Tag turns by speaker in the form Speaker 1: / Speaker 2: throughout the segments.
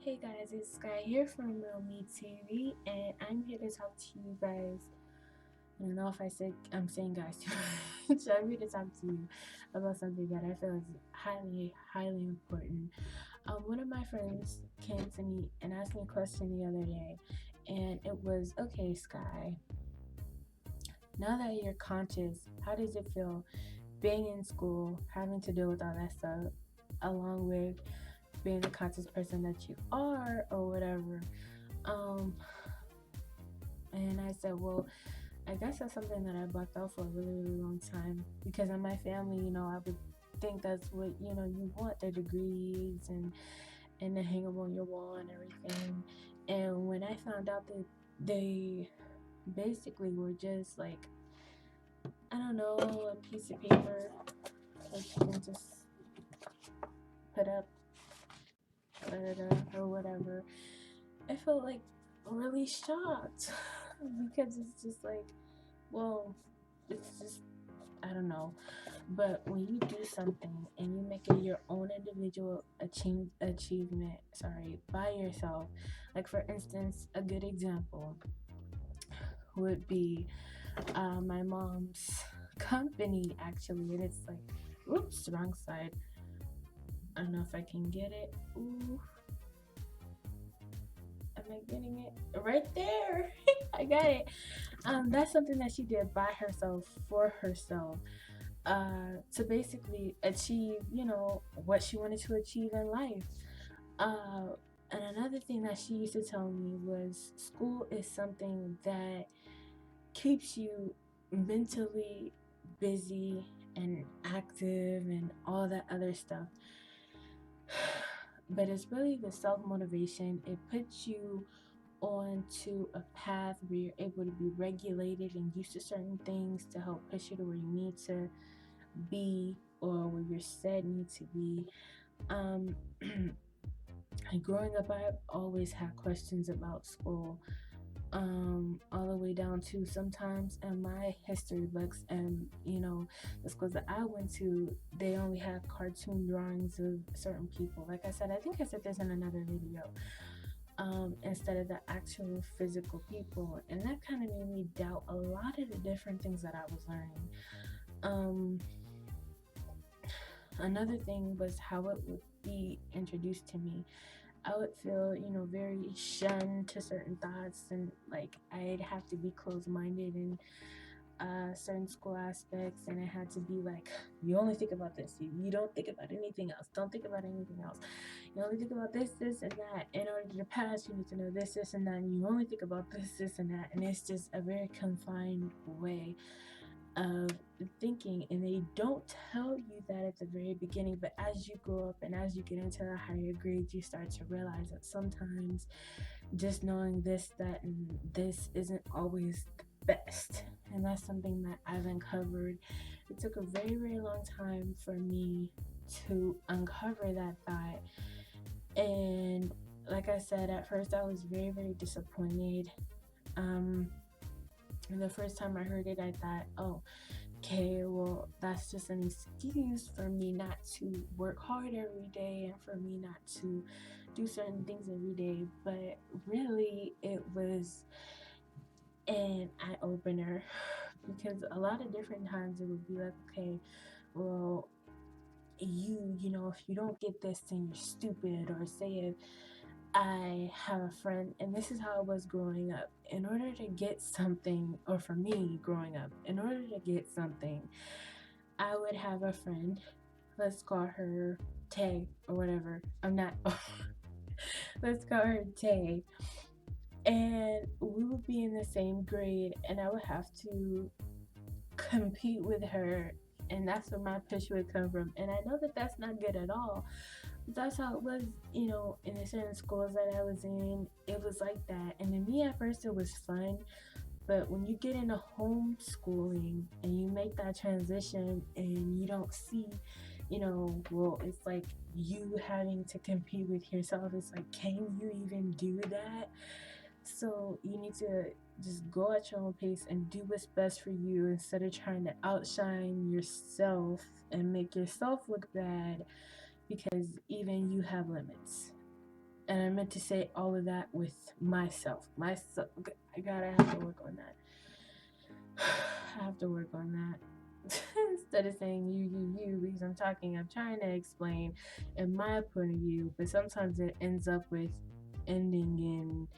Speaker 1: Hey guys, it's Sky here from Real Me TV, and I'm here to talk to you guys. I don't know if I'm saying guys too much. I'm here to talk to you about something that I feel is highly important. One of my friends came to me and asked me a question the other day, and it was, "Okay, Sky, now that you're conscious, how does it feel being in school, having to deal with all that stuff, along with being the conscious person that you are, or whatever?" Um, and I said, well, I guess that's something that I blocked out for a really long time because in my family, I would think that's what you want, the degrees and the hang them on your wall and everything. And when I found out that they basically were just like, I don't know, a piece of paper that you can just put up or whatever, I felt like really shocked because it's just like, well, it's just, I don't know. But when you do something and you make it your own individual achievement, by yourself, like for instance, a good example would be my mom's company actually, and it's like, oops, wrong side. I don't know if I can get it. Ooh, am I getting it? Right there. I got it. That's something that she did by herself for herself, to basically achieve, what she wanted to achieve in life. Uh, and another thing that she used to tell me was school is something that keeps you mentally busy and active and all that other stuff. But it's really the self motivation. It puts you onto a path where you're able to be regulated and used to certain things to help push you to where you need to be or where you're said need to be. Um, and growing up, I've always had questions about school, all the way down to sometimes in my history books and the schools that I went to, they only had cartoon drawings of certain people. Like I said, I think I said this in another video. Instead of the actual physical people, and that kind of made me doubt a lot of the different things that I was learning. Um, Another thing was how it would be introduced to me. I would feel, very shunned to certain thoughts, and like I'd have to be closed minded in certain school aspects, and it had to be like, you only think about this, you don't think about anything else, don't think about anything else, you only think about this, and that. In order to pass, you need to know this, and that, and you only think about this, and that. And it's just a very confined way of thinking, and they don't tell you that at the very beginning, but as you grow up and as you get into the higher grades, you start to realize that sometimes just knowing this, that, and this isn't always the best. And that's something that I've uncovered. It took a very long time for me to uncover that thought. And like I said, at first I was very disappointed. um and the first time I heard it, I thought, oh, okay, well, that's just an excuse for me not to work hard every day and for me not to do certain things every day. But really, it was an eye opener because a lot of different times it would be like, okay, well, if you don't get this, then you're stupid. Or say if I have a friend, and this is how I was growing up. In order to get something, or for me growing up, in order to get something, I would have a friend. Let's call her Tay or whatever. I'm not. Let's call her Tay. And we would be in the same grade, and I would have to compete with her. And that's where my push would come from. And I know that that's not good at all. That's how it was, in the certain schools that I was in. It was like that. And to me, at first, it was fun. But when you get into homeschooling and you make that transition and you don't see, well, it's like you having to compete with yourself. It's like, can you even do that? So you need to just go at your own pace and do what's best for you instead of trying to outshine yourself and make yourself look bad because even you have limits. And I meant to say all of that with myself. Myself. I have to work on that. I have to work on that. Instead of saying you, because I'm trying to explain in my point of view, but sometimes it ends up with ending in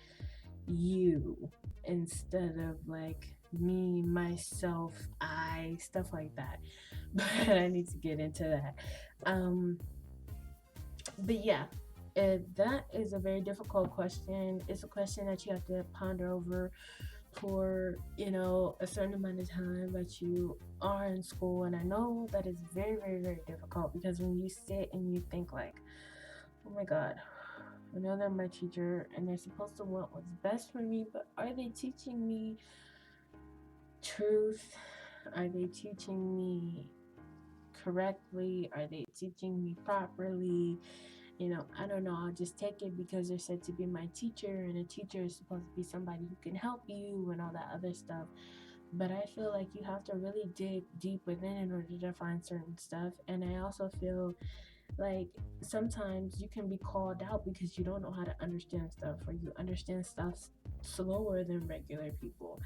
Speaker 1: you instead of like me, myself, I, stuff like that. But I need to get into that. But yeah, that is a very difficult question. It's a question that you have to ponder over for, a certain amount of time that you are in school. And I know that is very, very, very difficult, because when you sit and you think like, oh my God, I know they're my teacher and they're supposed to want what's best for me, but are they teaching me truth? Are they teaching me correctly? Are they teaching me properly? I don't know. I'll just take it because they're said to be my teacher, and a teacher is supposed to be somebody who can help you and all that other stuff. But I feel like you have to really dig deep within in order to find certain stuff. And I also feel like sometimes you can be called out because you don't know how to understand stuff, or you understand stuff slower than regular people.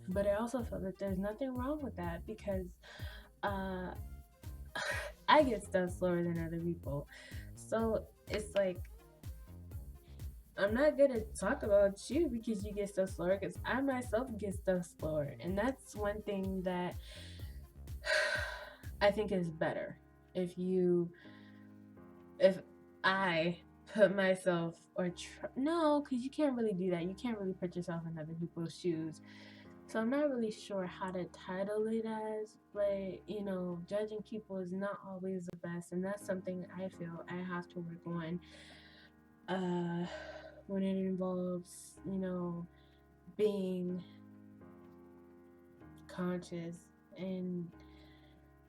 Speaker 1: But I also feel that there's nothing wrong with that, because uh, I get stuff slower than other people. So it's like, I'm not gonna talk about you because you get stuff slower, because I myself get stuff slower. And that's one thing that I think is better. If I put myself, no, because you can't really do that. You can't really put yourself in other people's shoes. So I'm not really sure how to title it as, but judging people is not always the best, and that's something I feel I have to work on. When it involves, being conscious. And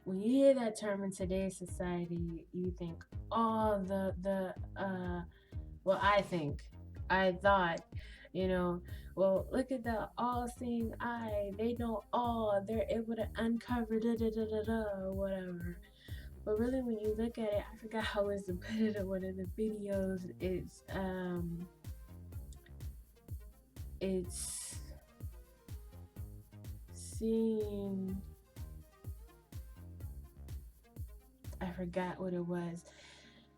Speaker 1: when you hear that term in today's society, you think all well, I thought, well, look at the all-seeing eye. They know all. They're able to uncover da da da da da or whatever. But really, when you look at it, I forgot how it's to put it in one of the videos. It's seeing. I forgot what it was.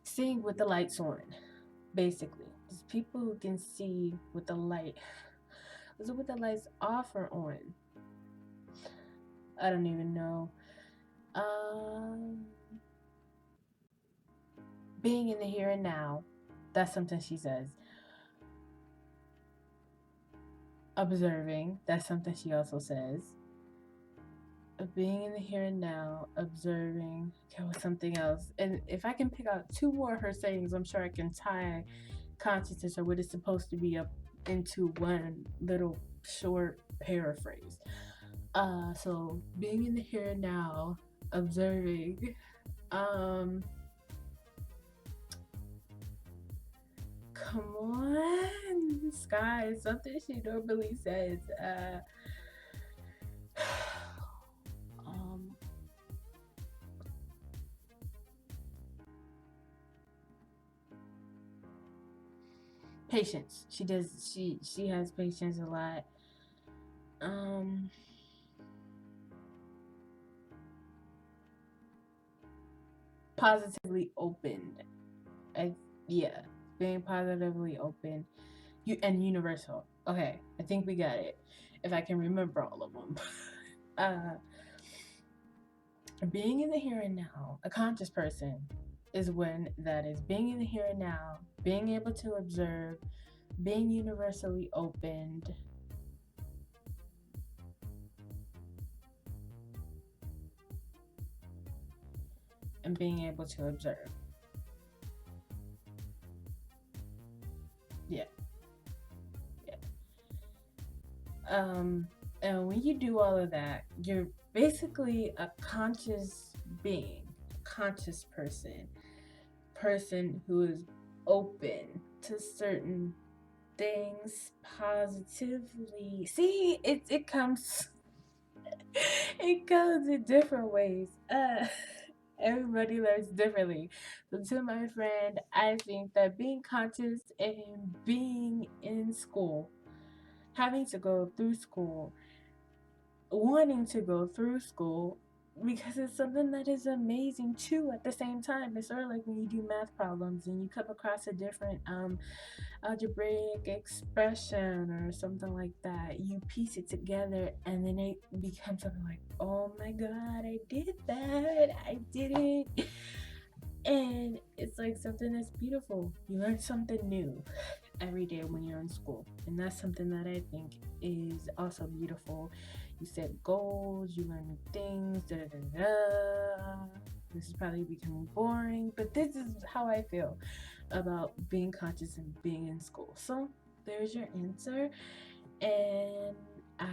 Speaker 1: Seeing with the lights on, basically. There's people who can see with the light. Was it with the lights off or on? I don't even know. Being in the here and now. That's something she says. Observing. That's something she also says. Being in the here and now, observing. Okay, what's something else? And if I can pick out two more of her sayings, I'm sure I can tie consciousness, or what it's supposed to be, up into one little short paraphrase. So being in the here and now, observing. Come on, SKYE. Something she normally says. Patience. She has patience a lot. Positively open. Being positively open. And universal. Okay, I think we got it. If I can remember all of them. Being in the here and now, a conscious person is when that is being in the here and now, being able to observe, being universally opened, and being able to observe. Yeah. And when you do all of that, you're basically a conscious being, conscious person who is open to certain things positively. See, it comes it comes in different ways. Everybody learns differently. So, to my friend, I think that being conscious and being in school, having to go through school, wanting to go through school, because it's something that is amazing too at the same time. It's sort of like when you do math problems and you come across a different algebraic expression or something like that. You piece it together and then it becomes something like, oh my god, I did that. I did it. And it's like something that's beautiful. You learn something new every day when you're in school. And that's something that I think is also beautiful. You set goals, you learn new things, da da da da. This is probably becoming boring, but this is how I feel about being conscious and being in school. So there's your answer. And I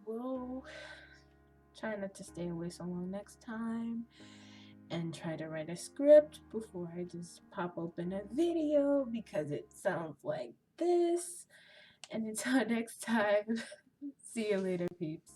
Speaker 1: will try not to stay away so long next time and try to write a script before I just pop open a video because it sounds like this. And until next time, see you later, peeps.